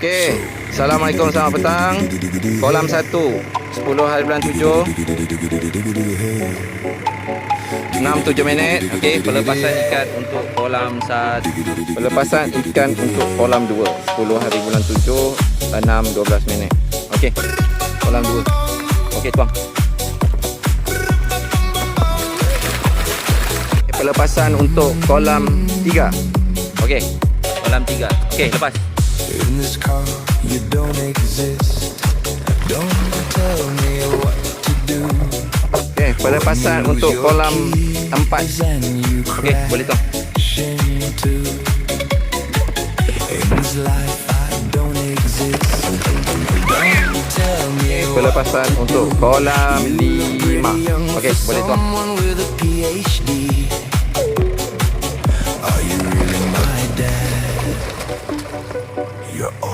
Okey, Assalamualaikum, selamat petang. Kolam 1, 10 hari bulan 7, 6:07 minit. Okey, pelepasan ikan untuk kolam 1. Pelepasan ikan untuk kolam 2, 10 hari bulan 7, 6:12 minit. Okey, kolam 2. Okey, tuang. Pelepasan untuk kolam 3. Okey, kolam 3. Okey, lepas. In this car, you don't exist. Don't tell me what to do. Okey, pelepasan untuk kolam 4. Okey, boleh tuang. In this life, I don't exist. Don't tell me Pelepasan untuk kolam 5. Okey, boleh tuang. someone with a PhD.